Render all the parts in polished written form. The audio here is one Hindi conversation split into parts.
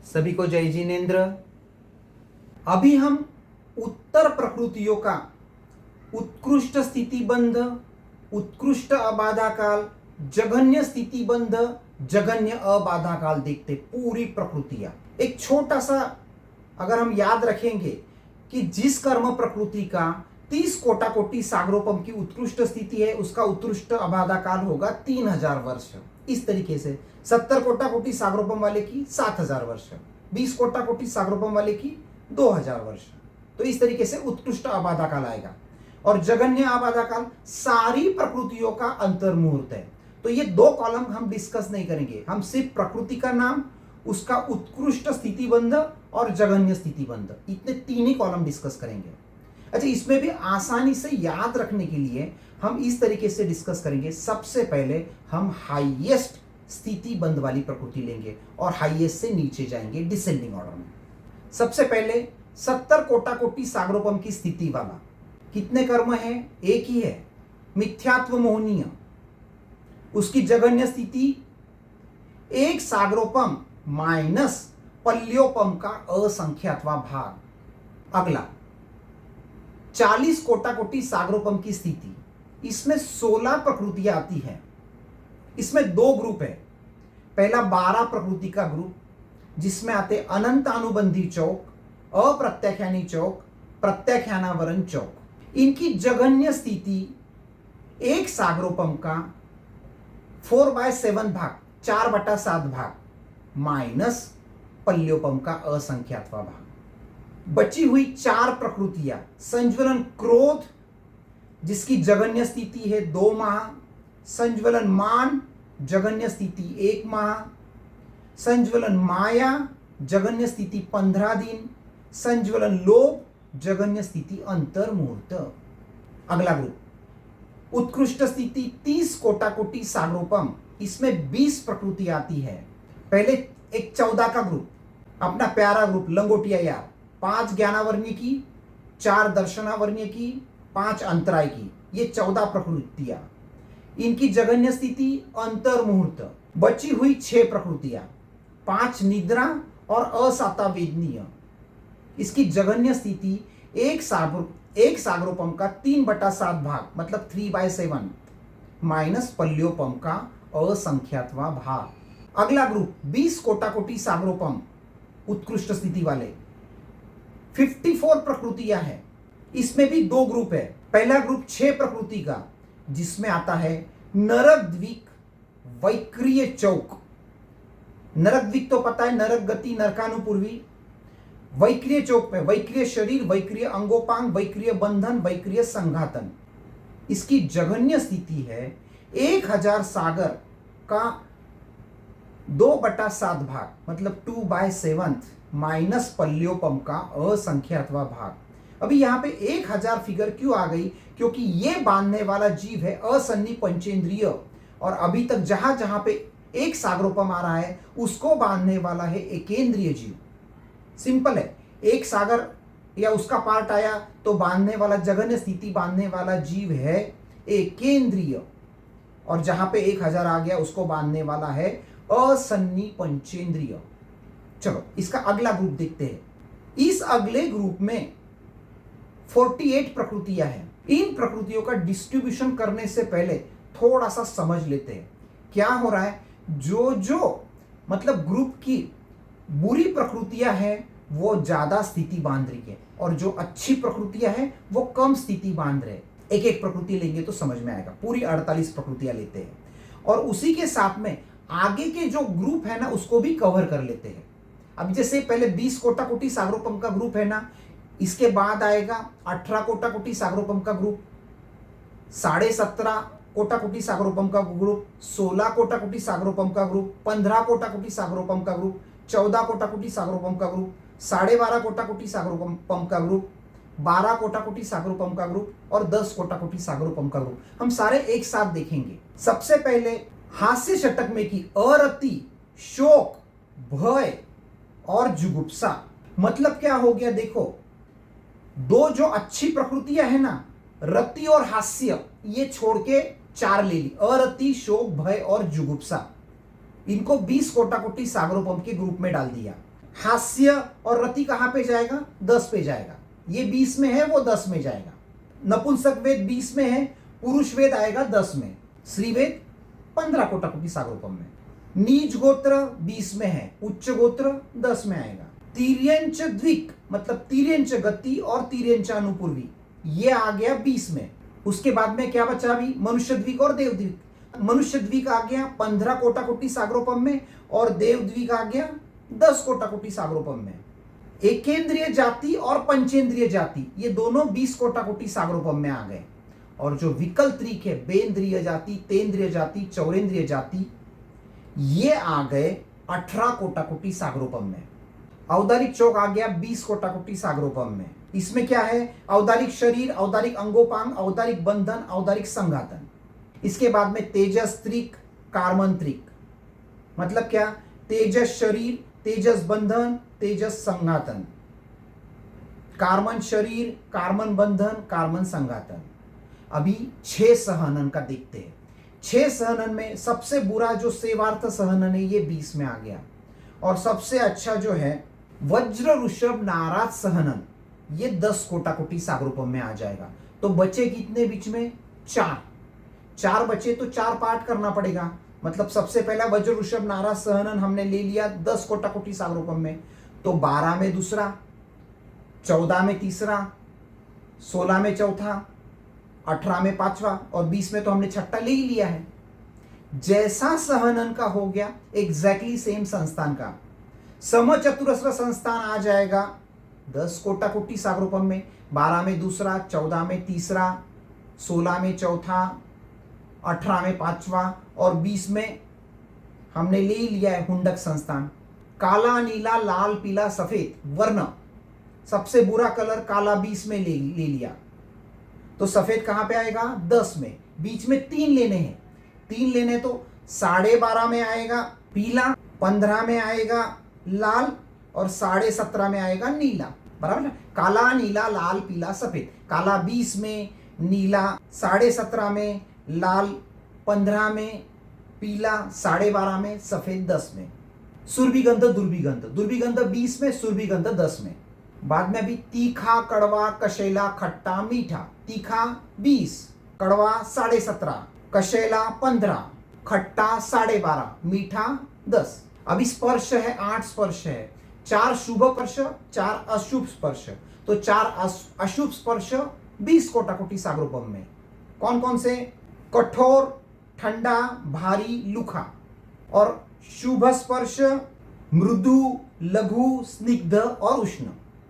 सभी को जय जिनेन्द्र। अभी हम उत्तर प्रकृतियों का उत्कृष्ट स्थितिबंध, उत्कृष्ट अबाधा काल, जघन्य स्थितिबंध, जघन्य अबाधा काल देखते। पूरी प्रकृतियां एक छोटा सा अगर हम याद रखेंगे कि जिस कर्म प्रकृति का 30 कोटा कोटि सागरोपम की उत्कृष्ट स्थिति है, उसका उत्कृष्ट अबाधा काल होगा 3000 वर्ष। इस तरीके से 70 कोटा कोटि सागरोपम वाले की 7000 वर्ष, 20 कोटा कोटि सागरोपम वाले की 2000 वर्ष। तो इस तरीके से उत्कृष्ट अबाधा काल आएगा। और जघन्य अबाधा काल सारी प्रकृतियों का अंतर्मुहूर्त है। तो ये दो कॉलम हम डिस्कस नहीं करेंगे, हम सिर्फ प्रकृति का नाम, उसका उत्कृष्ट स्थितिबंध और जघन्य स्थितिबंध, इतने तीन ही कॉलम डिस्कस करेंगे। अच्छा, इसमें भी आसानी से याद रखने के लिए हम इस तरीके से डिस्कस करेंगे। सबसे पहले हम हाईएस्ट स्थिति बंध वाली प्रकृति लेंगे और हाईएस्ट से नीचे जाएंगे डिसेंडिंग ऑर्डर में। सबसे पहले 70 कोटा कोटि सागरोपम की स्थिति वाला कितने कर्म है? एक ही है, मिथ्यात्व मोहनीय। उसकी जघन्य स्थिति एक सागरोपम माइनस पल्योपम का असंख्यातवा भाग। अगला 40 कोटा कोटि सागरोपम की स्थिति, इसमें 16 प्रकृतियां आती हैं। इसमें दो ग्रुप है। पहला 12 प्रकृति का ग्रुप जिसमें आते अनंत अनुबंधी चौक, अप्रत्याख्यानी चौक, प्रत्याख्यानावरण चौक। इनकी जघन्य स्थिति एक सागरोपम का 4/7 भाग, 4/7 भाग माइनस पल्योपम का असंख्यातवा भाग। बची हुई 4 प्रकृतियां, संज्वलन क्रोध जिसकी जघन्य स्थिति है 2 माह, संज्वलन मान जघन्य स्थिति 1 माह, संज्वलन माया जघन्य स्थिति 15 दिन, संज्वलन लोभ जघन्य स्थिति अंतर्मुहूर्त। अगला ग्रुप उत्कृष्ट स्थिति 30 कोटा कोटि सागरोपम, इसमें 20 प्रकृति आती है। पहले एक 14 का ग्रुप, अपना प्यारा ग्रुप लंगोटिया यार, 5 ज्ञानावर्ण्य की, 4 दर्शनावर्ण्य की, 5 अंतराय की, ये 14 प्रकृतियां। इनकी जघन्य स्थिति अंतर्मुहूर्त। बची हुई 6 प्रकृतियां, 5 निद्रा और असाता वेदनीय। इसकी जघन्य स्थिति एक सागरोपम का 3/7 भाग मतलब 3/7 माइनस पल्योपम का असंख्यातवा भाग। अगला ग्रुप 20 कोटा कोटि सागरोपम उत्कृष्ट स्थिति वाले, 54 प्रकृतियां हैं। इसमें भी दो ग्रुप है। पहला ग्रुप 6 प्रकृति का जिसमें आता है नरक द्विक वैक्रिय चौक। नरक द्विक तो पता है, नरक गति, नरकानुपूर्वी। वैक्रिय चौक में वैक्रिय शरीर, वैक्रिय अंगोपांग, वैक्रिय बंधन, वैक्रिय संघातन। इसकी जघन्य स्थिति है 1000 सागर का 2/7 भाग मतलब 2/7 माइनस पल्योपम का असंख्यातवा भाग। अभी यहां पे 1000 फिगर क्यों आ गई? क्योंकि ये बांधने वाला जीव है असन्नी पंचेंद्रिय, और अभी तक जहां जहां पे एक सागरोपम आ रहा है उसको बांधने वाला है एकेंद्रिय जीव। सिंपल है, एक सागर या उसका पार्ट आया तो बांधने वाला, जघन्य स्थिति बांधने वाला जीव है एकेंद्रिय, और जहां पे 1000 आ गया उसको बांधने वाला है असन्नी पंचेंद्रिय। चलो इसका अगला ग्रुप देखते हैं। इस अगले ग्रुप में 48 प्रकृतियां हैं। इन प्रकृतियों का डिस्ट्रीब्यूशन करने से पहले थोड़ा सा समझ लेते हैं क्या हो रहा है। जो मतलब ग्रुप की बुरी प्रकृतियां हैं वो ज्यादा स्थिति बांध रही है, और जो अच्छी प्रकृतियां हैं वो कम स्थिति बांध रहे। एक एक प्रकृति लेंगे तो समझ में आएगा। पूरी 48 प्रकृतियां लेते हैं और उसी के साथ में आगे के जो ग्रुप है ना उसको भी कवर कर लेते हैं। अब जैसे पहले 20 कोटा कोटि सागरोपम का ग्रुप है ना, इसके बाद आएगा 18 कोटा कोटि सागरोपम का ग्रुप, 17.5 कोटा कोटि सागरोपम का ग्रुप, 16 कोटा कोटि सागरोपम का ग्रुप, 15 कोटा कोटि सागरोपम का ग्रुप, 14 कोटा कोटि सागरोपम का ग्रुप, 12.5 कोटा कोटि सागरोपम का ग्रुप, 12 कोटा कोटि सागरोपम का ग्रुप और 10 कोटा कोटि सागरोपम का ग्रुप। हम सारे एक साथ देखेंगे। सबसे पहले हास्य षटक में की अरति, शोक, भय और जुगुप्सा। मतलब क्या हो गया? देखो, दो जो अच्छी प्रकृतियां है ना, रति और हास्य, ये छोड़ के 4 ले ली, अरति, शोक, भय और जुगुप्सा। इनको 20 कोटा कोटि सागरोपम के ग्रुप में डाल दिया। हास्य और रति कहां पे जाएगा? 10 पे जाएगा। ये 20 में है, वो 10 में जाएगा। नपुंसक वेद 20 में है, पुरुष वेद आएगा 10 में, स्त्री वेद 15 कोटाकुटी सागरोपम में। नीच गोत्र 20 में है, उच्च गोत्र 10 में आएगा। तिर्यंच द्विक मतलब तिर्यंच गति और तिर्यंच अनुपूर्वी, ये आ गया 20 में। उसके बाद में क्या बचा? अभी मनुष्य द्विक और देव द्विक। मनुष्य द्विक आ गया 15 कोटाकुटी सागरोपम में और देव द्विक आ गया 10 कोटाकुटी सागरोपम में। एकेंद्रिय जाति और पंचेंद्रिय जाति ये दोनों 20 कोटाकुटी सागरोपम में आ गए। और जो विकल त्रिक है, बेंद्रिय जाति, तेंद्रिय जाति, चौरेंद्रिय जाति, ये आ गए 18 कोटाकुटी सागरोपम में। औदारिक चौक आ गया 20 कोटाकुटी सागरोपम में। इसमें क्या है? औदारिक शरीर, औदारिक अंगोपांग, औदारिक बंधन, औदारिक संघातन। इसके बाद में तेजस त्रिक, कार्मन त्रिक। मतलब क्या? तेजस शरीर, तेजस बंधन, तेजस संघातन, कार्मन शरीर, कार्मन बंधन, कार्मन संघातन। अभी 6 सहनन का देखते हैं। 6 सहनन में सबसे बुरा जो सेवार्थ सहनन है ये 20 में आ गया। और सबसे अच्छा जो है वज्र ऋषभ नाराज सहनन, ये 10 कोटाकुटी सागरोपम में आ जाएगा। तो बचे कितने बीच में? 4 बचे तो 4 पार्ट करना पड़ेगा। मतलब सबसे पहला वज्र ऋषभ नाराज सहनन हमने ले लिया 10 कोटाकुटी सागरोपम में, तो 12 में दूसरा, 14 में तीसरा, 16 में चौथा, 18 में पांचवा और 20 में तो हमने छठा ले ही लिया है। जैसा सहनन का हो गया एग्जैक्टली सेम संस्थान का समचतुरस्र संस्थान आ जाएगा 10 कोटाकुटी सागरोपम में, 12 में दूसरा, 14 में तीसरा, 16 में चौथा, 18 में पांचवा और 20 में हमने ले लिया है हुंडक संस्थान। काला, नीला, लाल, पीला, सफेद वर्ण, सबसे बुरा कलर काला 20 में ले लिया। तो सफेद कहां पे आएगा? 10 में। बीच में 3 लेने हैं। 3 लेने तो 12.5 में आएगा पीला, 15 में आएगा लाल और 17.5 में आएगा नीला। बराबर ना? काला, नीला, लाल, पीला, सफेद। काला 20 में, नीला 17.5 में, लाल 15 में, पीला 12.5 में, सफेद 10 में। सुरभिगंध, दुर्भिगंध, दुर्भिगंध 20 में, सुरभिगंध 10 में। बाद में अभी तीखा, कड़वा, कशेला, खट्टा, मीठा। तीखा 20, कड़वा 17.5, कशेला 15, खट्टा 12.5, मीठा 10। अभी स्पर्श है 8 स्पर्श है, 4 शुभ स्पर्श, 4 अशुभ स्पर्श। तो 4 अशुभ स्पर्श 20 कोटाकुटी सागरोपम में। कौन कौन से? कठोर, ठंडा, भारी, लुखा। और शुभ स्पर्श मृदु, लघु, स्निग्ध और उष्ण।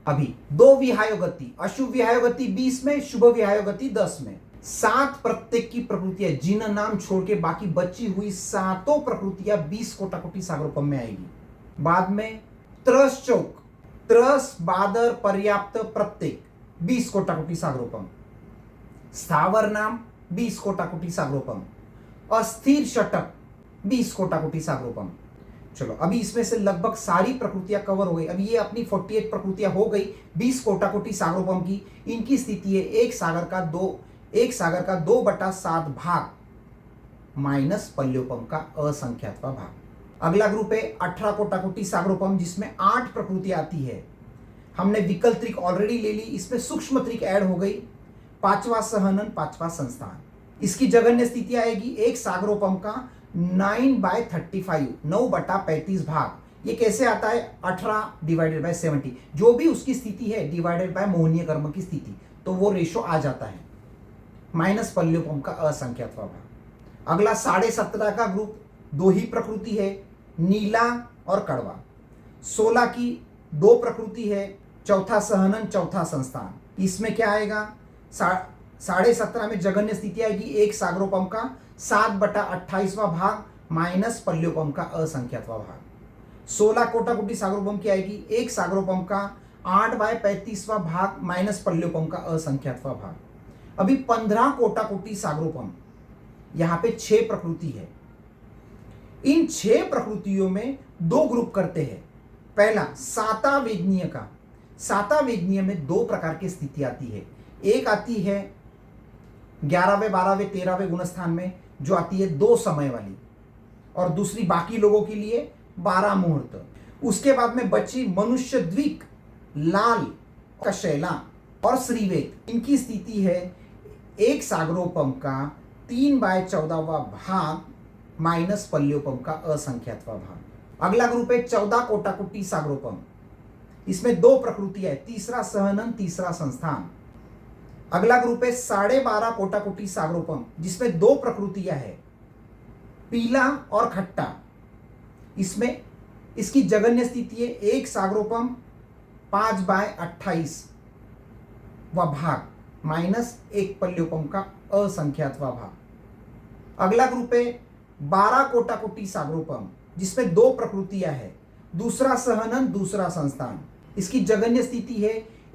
अभी 2 विहायोगति, अशुभ विहायोगति 20 में, शुभ विहायोगति 10 में। 7 प्रत्येक की प्रकृतियां, जिन नाम छोड़ के बाकी बची हुई 7 प्रकृतियां 20 कोटाकुटी सागरोपम में आएगी। बाद में त्रस चौक, त्रस, बादर, पर्याप्त, प्रत्येक 20 कोटाकुटी सागरोपम। स्थावर नाम 20 कोटाकुटी सागरोपम। अस्थिर षटक 20 कोटाकुटी सागरोपम। चलो अभी इसमें से लगभग सारी प्रकृतियां कवर हो गई। अभी ये अपनी 48 प्रकृतियां हो गई 20 कोटाकुटी सागरोपम की। इनकी स्थिति है एक सागर का 2/7 भाग माइनस पल्योपम का असंख्यात्वा भाग। अगला ग्रुप है 18 कोटाकुटी सागरोपम, जिसमें 8 प्रकृतियां आती है। हमने विकल त्रिक ऑलरेडी ले ली, इसमें सूक्ष्म त्रिक ऐड हो गई। 5वां सहनन, 5वां संस्थान। इसकी जघन्य स्थिति आएगी एक सागरोपम का 9/35, 9/35 भाग। ये कैसे आता है? 18/70, जो भी उसकी स्थिति है डिवाइडेड बाय मोहनीय कर्म की स्थिति, तो वो रेशो आ जाता है माइनस पल्योपम का असंख्यात्वा भाग। अगला 17.5 का ग्रुप 2 ही प्रकृति है, नीला और कड़वा। 16 की 2 प्रकृति है, चौथा सहनन, चौथा संस्थान। इसमें क्या आएगा? 17.5 में जघन्य स्थिति आएगी एक सागरोपम का 7/28वां भाग माइनस पल्योपम का असंख्यात्वा भाग। 16 कोटाकुटी सागरोपम की आएगी एक सागरोपम का 8/35वां भाग माइनस पल्योपम का असंख्यात्वा भाग। अभी 15 कोटाकुटी सागरोपम, यहां पे 6 प्रकृति है। इन 6 प्रकृतियों में 2 ग्रुप करते हैं। पहला सातावेदनीय का। सातावेदनीय में 2 प्रकार की स्थिति आती है। एक आती है 11वें, 12वें, 13वें गुणस्थान में, जो आती है 2 समय वाली, और दूसरी बाकी लोगों के लिए 12 मुहूर्त। उसके बाद में बची मनुष्य द्विक, लाल, कशैला और श्रीवेद। इनकी स्थिति है एक सागरोपम का 3/14वां भाग माइनस पल्लियोपम का असंख्यातवां भाग। अगला ग्रुप है 14 कोटाकुटी सागरोपम। इसमें दो प्रकृतियां है, तीसरा सहनन, तीसरा संस्थान। अगला ग्रुप है 12.5 कोटाकुटी सागरोपम, जिसमें दो प्रकृतियां है, पीला और खट्टा। इसमें इसकी जघन्य स्थिति है एक सागरोपम 5/28 व भाग माइनस एक पल्लियोपम का असंख्यातवां भाग। अगला ग्रुप है 12 कोटाकुटी सागरोपम, जिसमें दो प्रकृतियां है, दूसरा सहनन, दूसरा संस्थान। इसकी जघन्य स्थिति है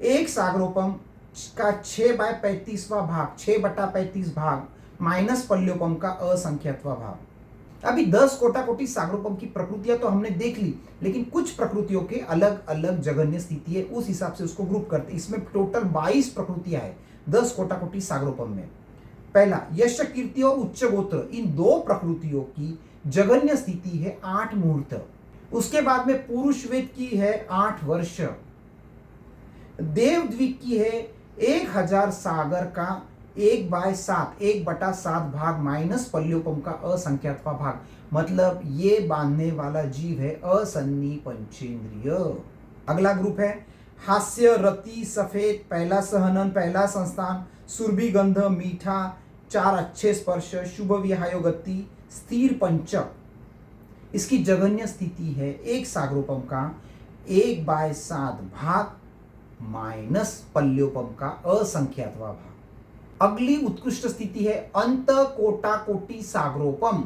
एक सागरोपम का 6/35वां भाग, 6/35 भाग माइनस पल्लियोपम का असंख्यातवां भाग। अभी 10 कोटाकोटी सागरोपम की प्रकृतियां तो हमने देख ली, लेकिन कुछ प्रकृतियों के अलग अलग जघन्य स्थिति है, उस हिसाब से उसको ग्रुप करते हैं। इसमें टोटल 22 प्रकृतियां है 10 कोटाकोटी सागरोपम में। पहला यश, कीर्ति और उच्च गोत्र, इन दो प्रकृतियों की जघन्य स्थिति है 8 मुहूर्त। उसके बाद में पुरुष वेद की है 8 वर्ष, देवद्वीप की है 1000 सागर का 1/7, 1/7 भाग माइनस पल्लियोपम का असंख्यातवां भाग। मतलब ये बांधने वाला जीव है असन्नी पंचेंद्रिय। अगला ग्रुप है हास्य, रति, सफेद, पहला सहनन, पहला संस्थान, सुरभि, गंध, मीठा, 4 अच्छे स्पर्श, शुभ विहायो गति, स्थिर पंचक। इसकी जघन्य स्थिति है एक सागरोपम का 1/7 भाग माइनस पल्लियोपम का असंख्यातवां भाग। अगली उत्कृष्ट स्थिति है अंत कोटाकोटी सागरोपम।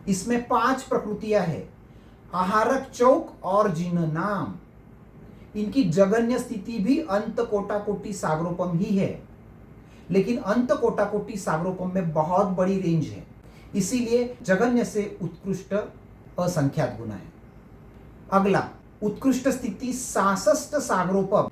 इसमें 5 प्रकृतियां है, आहारक, चौक और जिन नाम। इनकी जघन्य स्थिति भी अंत कोटाकोटी सागरोपम ही है, लेकिन अंत कोटाकोटी सागरोपम में बहुत बड़ी रेंज है, इसीलिए जघन्य से उत्कृष्ट असंख्यात गुना है। अगला उत्कृष्ट स्थिति 66 सागरोपम।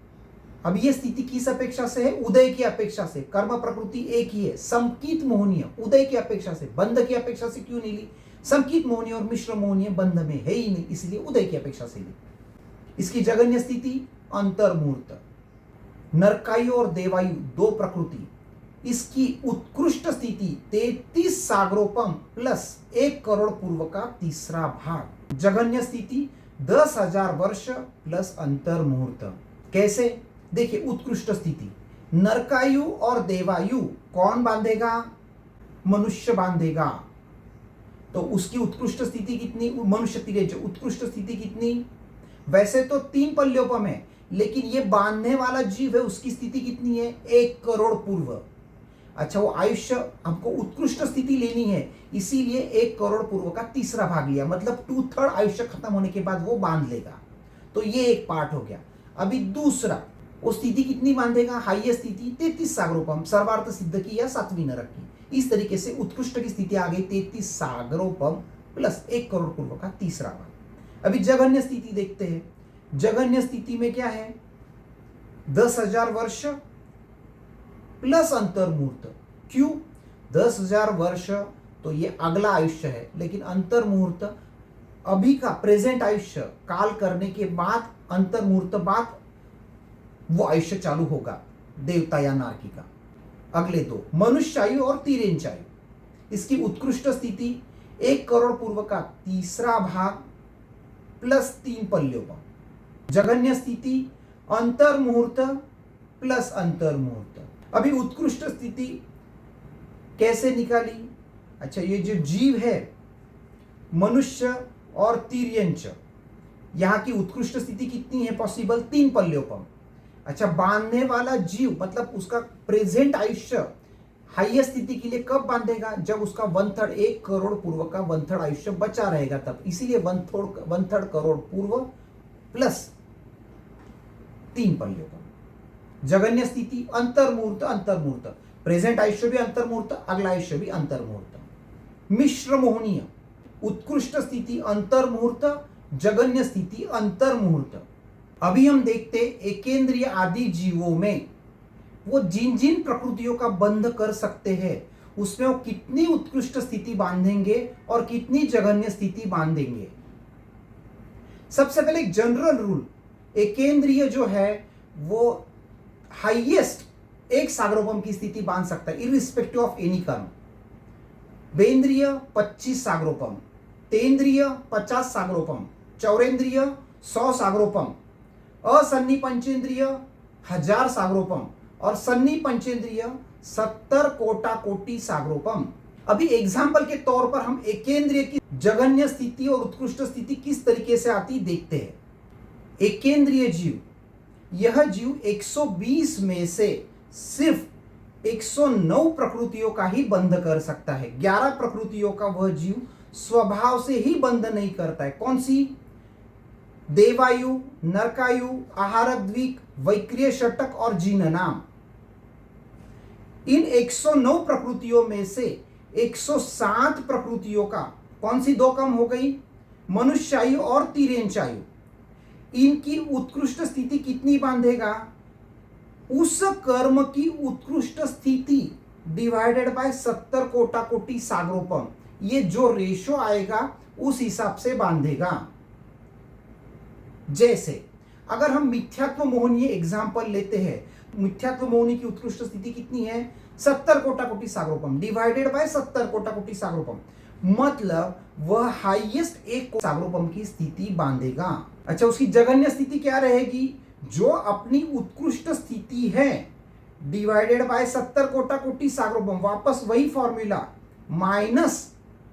अब यह स्थिति किस अपेक्षा से है? उदय की अपेक्षा से। कर्म प्रकृति एक ही है, समकीत मोहनीय, उदय की अपेक्षा से। बंध की अपेक्षा से क्यों नहीं ली? समकीत मोहनीय और मिश्र मोहनीय बंध में है ही नहीं, इसलिए उदय की अपेक्षा से ली। इसकी जघन्य स्थिति अंतर्मूर्त। नरकायु और देवायु दो प्रकृति, इसकी उत्कृष्ट स्थिति 33 सागरोपम प्लस 1 करोड़ पूर्व का तीसरा भाग। जघन्य स्थिति 10,000 वर्ष प्लस अंतर्मुहूर्त। कैसे? देखिए, उत्कृष्ट स्थिति नरकायु और देवायु कौन बांधेगा? मनुष्य बांधेगा। तो उसकी उत्कृष्ट स्थिति कितनी? मनुष्य तिरेज। उत्कृष्ट स्थिति कितनी? वैसे तो 3 पल्लियोपम है, लेकिन ये बांधने वाला जीव है, उसकी स्थिति कितनी है? 1 करोड़ पूर्व। अच्छा, वो आयुष्य हमको उत्कृष्ट स्थिति लेनी है, इसीलिए 1 करोड़ पूर्व का तीसरा भाग लिया, मतलब 2/3 आयुष्य खत्म होने के बाद वो बांध लेगा। तो ये एक पार्ट हो गया। अभी दूसरा, वो स्थिति कितनी बांधेगा? हाईएस्ट स्थिति 33 सागरोपम, सर्वार्थ सिद्ध की या 7वीं नरक की। इस तरीके से उत्कृष्ट की स्थिति आ गई 33 सागरोपम प्लस 1 करोड़ पूर्व का तीसरा भाग। अभी जघन्य स्थिति देखते हैं। जघन्य स्थिति में क्या है? 10,000 वर्ष प्लस अंतर्मुहूर्त। क्यों? 10,000 वर्ष तो ये अगला आयुष्य है, लेकिन अंतर्मुहूर्त अभी का प्रेजेंट आयुष्य काल करने के बाद, अंतर्मुहूर्त बाद वो आयुष्य चालू होगा देवता या नारकी का। अगले दो, मनुष्य आयु और तिरेंच आयु। इसकी उत्कृष्ट स्थिति 1 करोड़ पूर्व का तीसरा भाग प्लस 3 पल्लियोपम। जघन्य स्थिति अंतर्मुहूर्त प्लस अंतर्मुहूर्त। अभी उत्कृष्ट स्थिति कैसे निकाली? अच्छा, ये जो जीव है मनुष्य और तिर्यंच, यहां की उत्कृष्ट स्थिति कितनी है पॉसिबल? 3 पल्लियोपम। अच्छा, बांधने वाला जीव मतलब उसका प्रेजेंट आयुष्य हाईएस्ट स्थिति के लिए कब बांधेगा? जब उसका 1/3, 1 करोड़ पूर्व का 1/3 आयुष्य बचा रहेगा तब। इसीलिए 1/3 करोड़ पूर्व प्लस 3 पल्लियोपम। जघन्य स्थिति अंतर्मुहूर्त, अंतर्मुहूर्त, प्रेजेंट आयुष्य भी अंतर्मुहूर्त, अगला आयुष्य भी अंतर्मुहूर्त। मिश्र मोहनीय, उत्कृष्ट स्थिति अंतर्मुहूर्त, जघन्य स्थिति अंतर्मुहूर्त। अभी हम देखते एकेंद्रिय आदि जीवों में वो जिन जिन प्रकृतियों का बंध कर सकते हैं, उसमें वो कितनी उत्कृष्ट स्थिति बांधेंगे और कितनी जघन्य स्थिति बांधेंगे। सबसे पहले एक जनरल रूल, एकेंद्रिय जो है वो हाईएस्ट एक सागरोपम की स्थिति बांध सकता है इरिस्पेक्टिव ऑफ एनी कर्म। बेंद्रिय 25 सागरोपम, तेंद्रिय 50 सागरोपम, चौरेंद्रिय 100 सागरोपम, असन्नी पंचेंद्रिय 1000 सागरोपम और सन्नी पंचेंद्रिय 70 कोटा कोटि सागरोपम। अभी एग्जाम्पल के तौर पर हम एकेंद्रिय की जघन्य स्थिति और उत्कृष्ट स्थिति किस तरीके से आती देखते हैं। एकेंद्रिय जीव, यह जीव 120 में से सिर्फ 109 प्रकृतियों का ही बंध कर सकता है। 11 प्रकृतियों का वह जीव स्वभाव से ही बंध नहीं करता है। कौन सी? देवायु, नरकायु, आहारद्विक, वैक्रिय षटक और जीननाम। इन 109 प्रकृतियों में से 107 प्रकृतियों का कौन सी दो कम हो गई? मनुष्यायु और तिर्यंचायु। इनकी उत्कृष्ट स्थिति कितनी बांधेगा? उस कर्म की उत्कृष्ट स्थिति डिवाइडेड बाय 70 कोटा कोटि सागरोपम। ये जो रेशो आएगा उस हिसाब से बांधेगा। जैसे अगर हम मिथ्यात्व मोहनी एग्जाम्पल लेते हैं, मिथ्यात्व मोहनी की उत्कृष्ट स्थिति कितनी है? 70 कोटा कोटि सागरोपम डिवाइडेड बाय 70 कोटा कोटि सागरोपम, मतलब वह हाईएस्ट एक सागरोपम की स्थिति बांधेगा। अच्छा, उसकी जघन्य स्थिति क्या रहेगी? जो अपनी उत्कृष्ट स्थिति है डिवाइडेड बाय 70 कोटा कोटि सागरोपम, वापस वही फॉर्मूला माइनस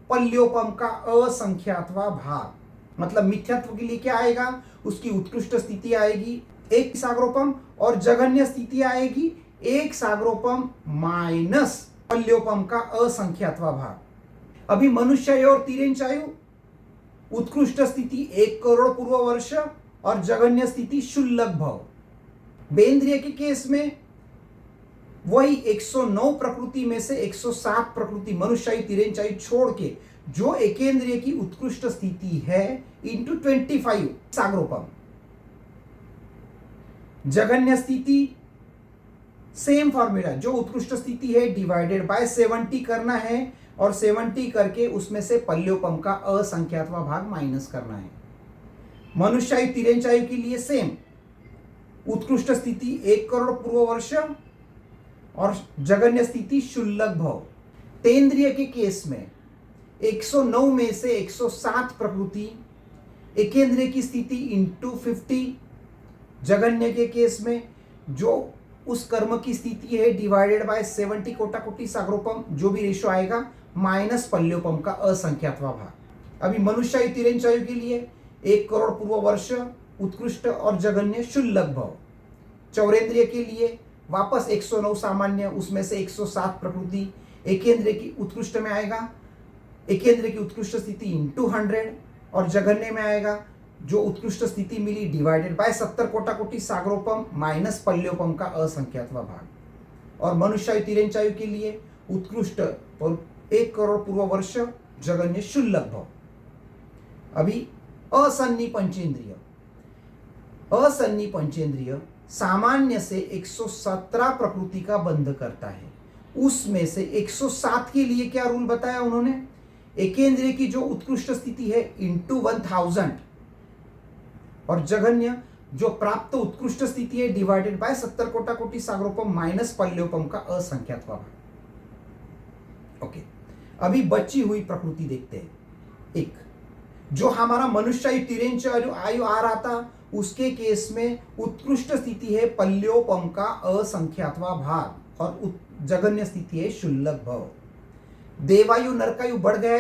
पल्योपम का असंख्यातवा भाग। मतलब मिथ्यात्व के लिए क्या आएगा? उसकी उत्कृष्ट स्थिति आएगी 1 सागरोपम और जघन्य स्थिति आएगी 1 सागरोपम माइनस पल्योपम का असंख्यातवा भाग। अभी मनुष्यायु और तिर्यंचायु, उत्कृष्ट स्थिति 1 करोड़ पूर्व वर्ष और जघन्य स्थिति क्षुल्लक भव। बेंद्रिय के केस में वही 109 प्रकृति में से 107 प्रकृति मनुष्यायु तिर्यंचायु छोड़ के जो एकेंद्रिय की उत्कृष्ट स्थिति है इंटू 25 सागरोपम। जघन्य स्थिति सेम फॉर्मूला, जो उत्कृष्ट स्थिति है डिवाइडेड बाय 70 करना है और 70 करके उसमें से पल्योपम का असंख्यातवा भाग माइनस करना है। मनुष्यायु तिर्यंचायु के लिए सेम, उत्कृष्ट स्थिति 1 करोड़ पूर्व वर्ष और जघन्य स्थिति क्षुल्लक भव। तेंद्रिय के केस में 109 में से 107 प्रकृति, एकेंद्रिय की स्थिति इंटू 50, जघन्य के केस में जो उस कर्म की स्थिति है डिवाइडेड बाय 70 कोटा कोटि सागरोपम, जो भी रेशो आएगा माइनस पल्योपम का असंख्यातवा भाग। अभी मनुष्यायु तिर्यंचायु के लिए 1 करोड़ पूर्व वर्ष, उत्कृष्ट और जघन्य क्षुल्लक भव। चौरेंद्रिय के लिए वापस 109 सामान्य, उसमें से 107 प्रकृति, एकेंद्रिय की उत्कृष्ट में आएगा एकेंद्रिय की उत्कृष्ट स्थिति इंटू 100 और जघन्य में आएगा जो उत्कृष्ट स्थिति मिली डिवाइडेड बाय 70 कोटा कोटि सागरोपम माइनस पल्योपम का असंख्यातवा भाग। और मनुष्यायु तिर्यंचायु के लिए उत्कृष्ट 1 करोड़ पूर्व वर्ष, जघन्य क्षुल्लक भव। अभी असन्नी पंचेंद्रिय, असन्नी पंचेंद्रिय सामान्य से 117 प्रकृति का बंध करता है। उसमें से 107 के लिए क्या रूल बताया उन्होंने? एकेंद्रिय की जो उत्कृष्ट स्थिति है इंटू 1000 और जघन्य जो प्राप्त उत्कृष्ट स्थिति है डिवाइडेड बाय 70 कोटा कोटि सागरोपम माइनस पल्योपम का असंख्यातवा भाग। ओके, अभी बची हुई प्रकृति देखते हैं। एक जो हमारा मनुष्यायु तिर्यंचायु आयु आ रहा था, उसके केस में उत्कृष्ट स्थिति है पल्योपम का असंख्यातवा भाग और जघन्य स्थिति है क्षुल्लक भव। देवायु नरकायु बढ़ गया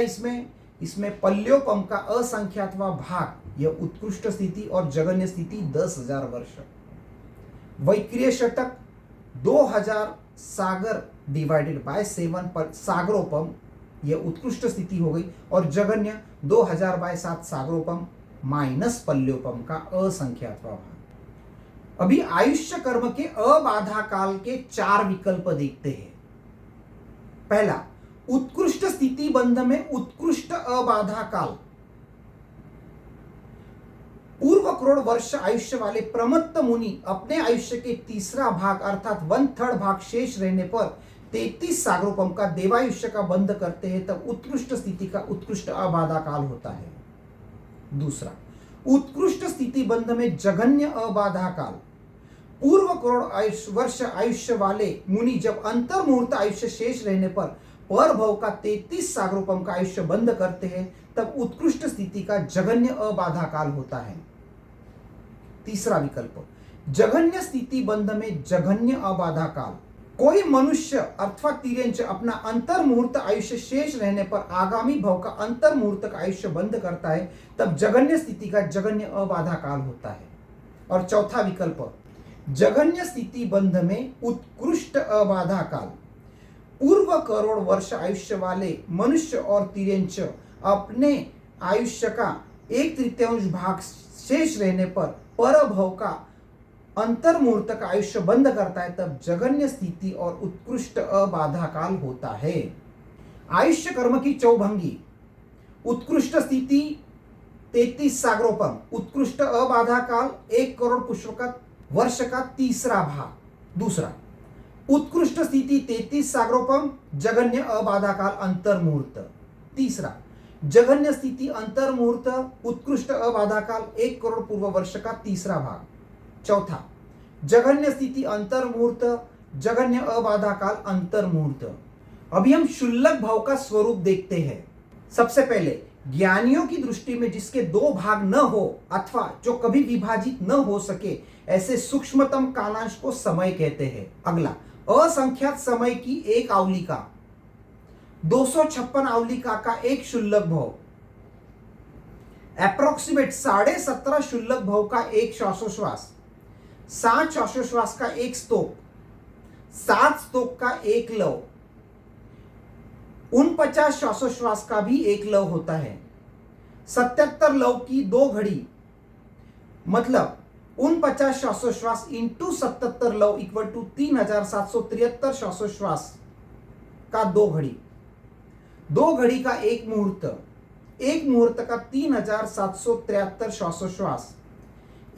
इसमें पल्योपम का असंख्यातवा भाग, यह उत्कृष्ट स्थिति और जघन्य स्थिति 10,000 वर्ष। वैक्रिय षटक 2000 सागर डिवाइडेड बाय 7 पर सागरोपम, यह उत्कृष्ट स्थिति हो गई और जघन्य 2000 बाय 7 सागरोपम माइनस पल्योपम का असंख्यातवा भाग। अभी आयुष्य कर्म के अबाधा काल के 4 विकल्प देखते हैं। पहला, उत्कृष्ट स्थिति बंध में उत्कृष्ट अबाधा काल। पूर्व करोड़ वर्ष आयुष्य वाले प्रमत्त मुनि अपने आयुष्य के तीसरा भाग अर्थात 1/3 भाग शेष रहने पर 33 सागरोपम का देवायुष्य का बंध करते हैं, तब उत्कृष्ट स्थिति का उत्कृष्ट अबाधा काल होता है। दूसरा, उत्कृष्ट स्थिति बंध में जघन्य अबाधा काल। पूर्व करोड़ वर्ष आयुष्य वाले मुनि जब अंतर मुहूर्त आयुष्य शेष रहने पर भव का 33 सागरोपम का आयुष्य बंद करते हैं, तब उत्कृष्ट स्थिति का जघन्य अबाधा काल होता है। तीसरा विकल्प, जघन्य स्थिति बंध में जघन्य अबाधा काल। कोई मनुष्य अथवा तिर्यंच अपना अंतर मुहूर्त आयुष्य शेष रहने पर आगामी भव का अंतर मुहूर्त का आयुष्य बंद करता है, तब जघन्य स्थिति का जघन्य अबाधा काल होता है। और चौथा विकल्प, जघन्य स्थिति बंध में उत्कृष्ट अबाधा काल। पूर्व करोड़ वर्ष आयुष्य वाले मनुष्य और तिर्यंच अपने आयुष्य का 1/3 भाग शेष रहने पर परभव का अंतर मुहूर्त का आयुष्य बंद करता है, तब जघन्य स्थिति और उत्कृष्ट अबाधा काल होता है। आयुष्य कर्म की चौभंगी। उत्कृष्ट स्थिति 33 सागरोपम, उत्कृष्ट अबाधा काल 1 करोड़ पुष्प वर्ष का तीसरा भाग। दूसरा, उत्कृष्ट स्थिति 33 सागरोपम, जघन्य अबाधा काल अंतर मुहूर्त। तीसरा, जघन्य स्थिति अंतर मुहूर्त, उत्कृष्ट अबाधा काल 1 करोड़ पूर्व वर्ष का तीसरा भाग। चौथा, जघन्य स्थिति अंतर मुहूर्त, जघन्य अबाधा काल अंतर मुहूर्त। अभी हम शुल्लक भाव का स्वरूप देखते हैं। सबसे पहले, ज्ञानियों की दृष्टि में जिसके 2 भाग न हो अथवा जो कभी विभाजित न हो सके, ऐसे सूक्ष्मतम कालांश को समय कहते हैं। अगला, असंख्यात समय की एक आवलिका, 256 आवलिका का एक शुल्लक भाव, अप्रोक्सीमेट 17.5 शुल्लक भाव का एक श्वासोश्वास, 7 श्वासोश्वास का एक स्तोक, 7 स्तोक का एक लव, 49 श्वासोश्वास का भी एक लव होता है, 77 लव की 2 घड़ी, मतलब 49 श्वासोश्वास इंटू 77 लव इक्वल टू 3773 श्वासोश्वास का 2 घड़ी, 2 घड़ी का एक मुहूर्त, एक मुहूर्त का 3773 श्वासोश्वास,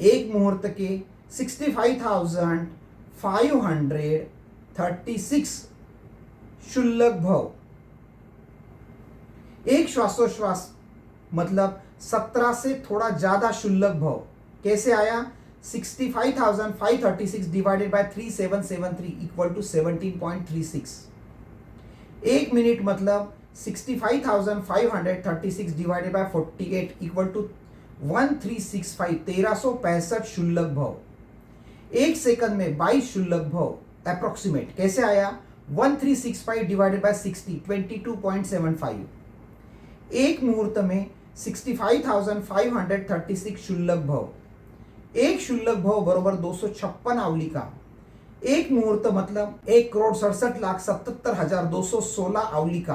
एक मुहूर्त के 65,536 शुल्लक भव, एक श्वासोश्वास मतलब 17 से थोड़ा ज्यादा शुल्लक भव। कैसे आया? 65,536 डिवाइडेड बाय 3773 इक्वल टू 17.36। एक मिनट मतलब 65,536 डिवाइडेड बाय 48 इक्वल टू 1365, 1365 शुल्लक भव। एक सेकंड में 22 शुल्लक भव अप्रोक्सीमेट। कैसे आया? 1365 डिवाइडेड बाय 60, 22.75। एक मुहूर्त में 65,536 शुल्लक भव। एक शुल्लक भव बरोबर 256 आवलिका। एक मुहूर्त मतलब 1,67,77,216 आवलिका।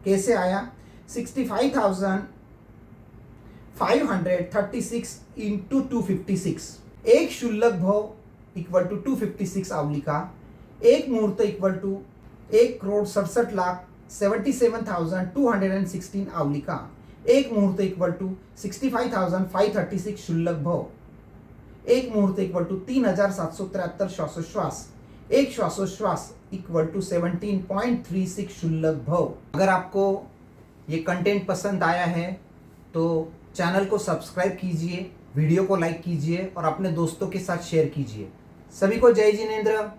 कैसे आया? 65,536 इंटू 256। एक शुल्लक भव इक्वल टू 256 आवलिका। एक मुहूर्त इक्वल टू 1,67,77,216 आवलिका। एक मुहूर्त इक्वल टू 65,536 शुल्लक भव। एक मुहूर्त इक्वल टू 3,773 श्वासोश्वास। एक श्वासोश्वास इक्वल टू 17.36 शुल्लक भव। अगर आपको ये कंटेंट पसंद आया है तो चैनल को सब्सक्राइब कीजिए, वीडियो को लाइक कीजिए और अपने दोस्तों के साथ शेयर कीजिए। सभी को जय जिनेंद्र।